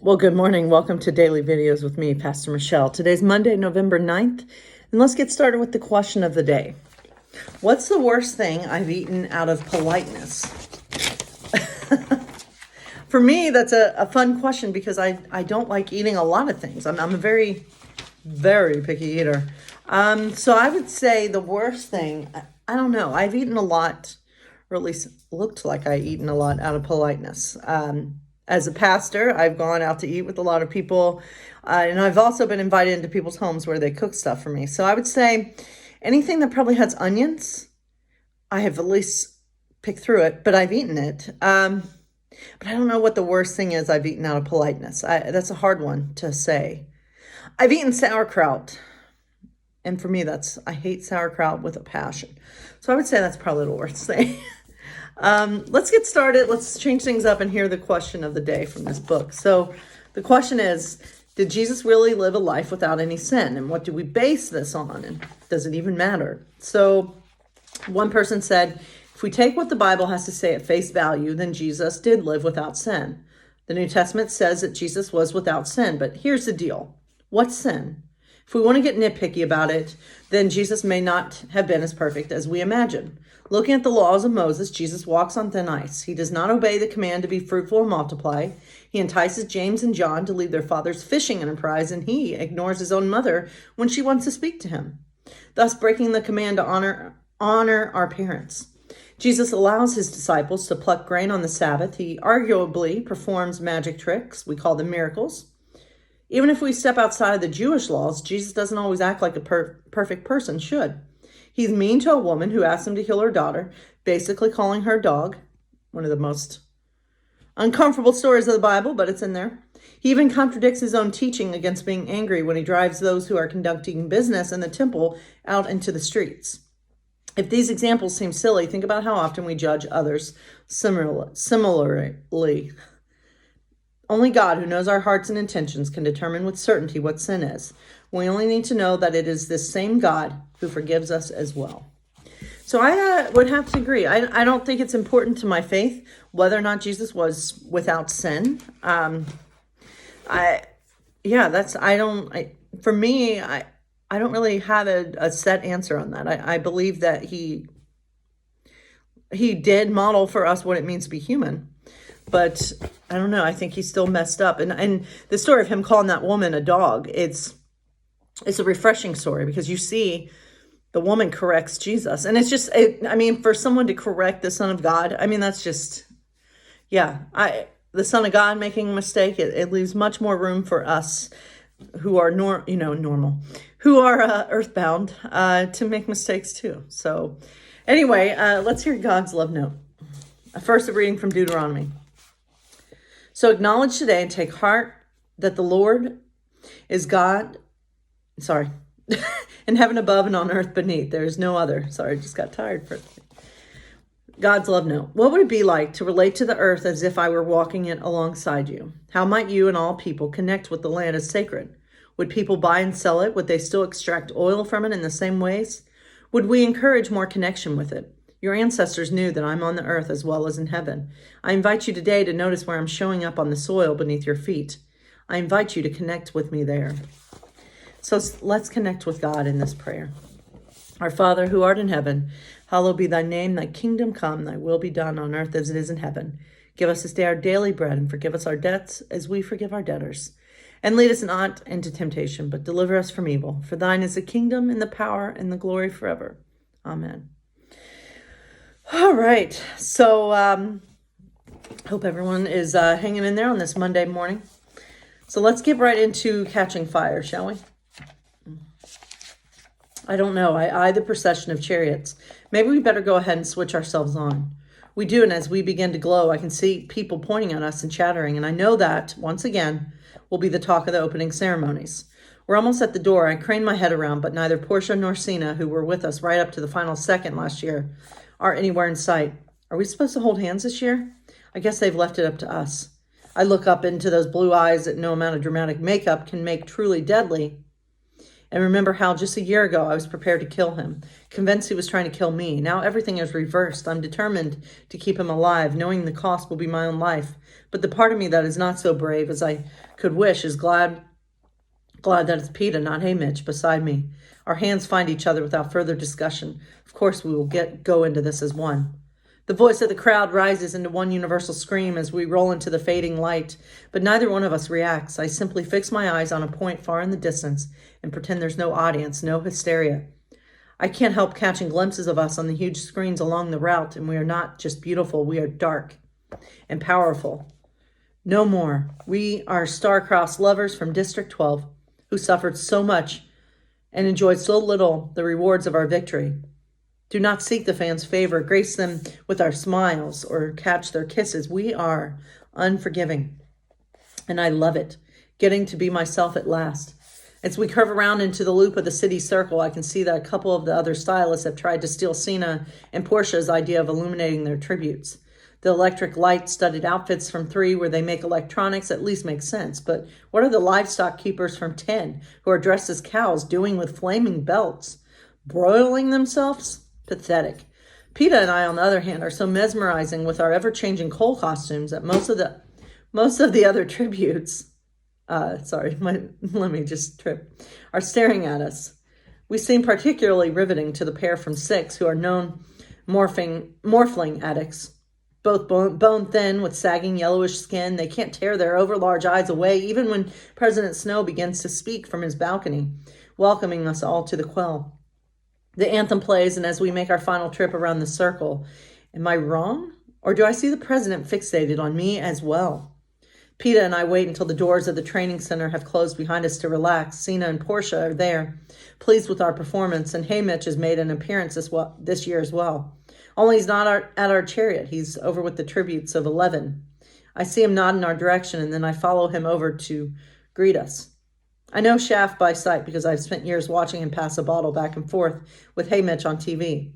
Well, good morning. Welcome to Daily Videos with me, Pastor Michelle. Today's Monday, November 9th, and let's get started with the question of the day. What's the worst thing I've eaten out of politeness? For me, that's a fun question because I don't like eating a lot of things. I'm a very, very picky eater. So I would say the worst thing, I don't know. I've eaten a lot, or at least looked like I've eaten a lot out of politeness. As a pastor, I've gone out to eat with a lot of people, and I've also been invited into people's homes where they cook stuff for me. So I would say anything that probably has onions, I have at least picked through it, but I've eaten it. But I don't know what the worst thing is I've eaten out of politeness. That's a hard one to say. I've eaten sauerkraut, and for me, I hate sauerkraut with a passion. So I would say that's probably the worst thing. Let's get started. Let's change things up and hear the question of the day from this book. So the question is, did Jesus really live a life without any sin? And what do we base this on? And does it even matter? So one person said, if we take what the Bible has to say at face value, then Jesus did live without sin. The New Testament says that Jesus was without sin, but here's the deal. What's sin? If we want to get nitpicky about it, then Jesus may not have been as perfect as we imagine. Looking at the laws of Moses, Jesus walks on thin ice. He does not obey the command to be fruitful and multiply. He entices James and John to leave their father's fishing enterprise, and he ignores his own mother when she wants to speak to him, thus breaking the command to honor our parents. Jesus allows his disciples to pluck grain on the Sabbath. He arguably performs magic tricks. We call them miracles. Even if we step outside of the Jewish laws, Jesus doesn't always act like a perfect person should. He's mean to a woman who asked him to heal her daughter, basically calling her dog. One of the most uncomfortable stories of the Bible, but it's in there. He even contradicts his own teaching against being angry when he drives those who are conducting business in the temple out into the streets. If these examples seem silly, think about how often we judge others similarly. Only God, who knows our hearts and intentions, can determine with certainty what sin is. We only need to know that it is this same God who forgives us as well. So I would have to agree. I don't think it's important to my faith whether or not Jesus was without sin. For me, I don't really have a set answer on that. I believe that he did model for us what it means to be human. But I don't know. I think he's still messed up. And the story of him calling that woman a dog, it's a refreshing story because you see the woman corrects Jesus. And it's just, for someone to correct the Son of God, that's just, the Son of God making a mistake, it leaves much more room for us who are normal, who are earthbound, to make mistakes too. So anyway, let's hear God's love note. First, a reading from Deuteronomy. So acknowledge today and take heart that the Lord is God, in heaven above and on earth beneath. There is no other. Sorry, just got tired for it. God's love note. What would it be like to relate to the earth as if I were walking it alongside you? How might you and all people connect with the land as sacred? Would people buy and sell it? Would they still extract oil from it in the same ways? Would we encourage more connection with it? Your ancestors knew that I'm on the earth as well as in heaven. I invite you today to notice where I'm showing up on the soil beneath your feet. I invite you to connect with me there. So let's connect with God in this prayer. Our Father, who art in heaven, hallowed be thy name. Thy kingdom come, thy will be done on earth as it is in heaven. Give us this day our daily bread, and forgive us our debts as we forgive our debtors. And lead us not into temptation, but deliver us from evil. For thine is the kingdom and the power and the glory forever. Amen. All right. So hope everyone is hanging in there on this Monday morning. So let's get right into catching fire, shall we? I don't know. I the procession of chariots. Maybe we better go ahead and switch ourselves on. We do, and as we begin to glow, I can see people pointing at us and chattering, and I know that, once again, will be the talk of the opening ceremonies. We're almost at the door. I crane my head around, but neither Portia nor Sina, who were with us right up to the final second last year, are anywhere in sight. Are we supposed to hold hands this year? I guess they've left it up to us. I look up into those blue eyes that no amount of dramatic makeup can make truly deadly, and remember how just a year ago I was prepared to kill him, convinced he was trying to kill me. Now everything is reversed. I'm determined to keep him alive, knowing the cost will be my own life. But the part of me that is not so brave as I could wish is glad that it's Peeta, not Haymitch, beside me. Our hands find each other without further discussion. Of course, we will go into this as one. The voice of the crowd rises into one universal scream as we roll into the fading light, but neither one of us reacts. I simply fix my eyes on a point far in the distance and pretend there's no audience, no hysteria. I can't help catching glimpses of us on the huge screens along the route, and we are not just beautiful, we are dark and powerful. No more. We are star-crossed lovers from District 12 who suffered so much and enjoyed so little the rewards of our victory. Do not seek the fans' favor, grace them with our smiles, or catch their kisses. We are unforgiving, and I love it, getting to be myself at last. As we curve around into the loop of the city circle, I can see that a couple of the other stylists have tried to steal Cena and Portia's idea of illuminating their tributes. The electric light-studded outfits from 3, where they make electronics, at least makes sense. But what are the livestock keepers from 10, who are dressed as cows, doing with flaming belts? Broiling themselves? Pathetic. Peeta and I, on the other hand, are so mesmerizing with our ever-changing coal costumes that most of the other tributes, let me just trip, are staring at us. We seem particularly riveting to the pair from 6, who are known morphling addicts. Both bone thin with sagging yellowish skin, they can't tear their overlarge eyes away even when President Snow begins to speak from his balcony, welcoming us all to the quell. The anthem plays, and as we make our final trip around the circle, am I wrong? Or do I see the president fixated on me as well? Peeta and I wait until the doors of the training center have closed behind us to relax. Cena and Portia are there, pleased with our performance, and Haymitch has made an appearance this year as well. Only he's not at our chariot. He's over with the tributes of 11. I see him nod in our direction, and then I follow him over to greet us. I know Shaft by sight because I've spent years watching him pass a bottle back and forth with Haymitch on TV.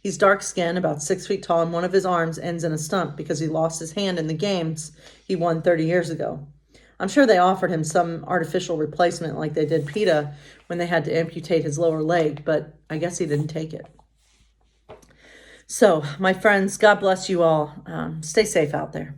He's dark-skinned, about 6 feet tall, and one of his arms ends in a stump because he lost his hand in the games he won 30 years ago. I'm sure they offered him some artificial replacement like they did Peeta when they had to amputate his lower leg, but I guess he didn't take it. So, my friends, God bless you all. Stay safe out there.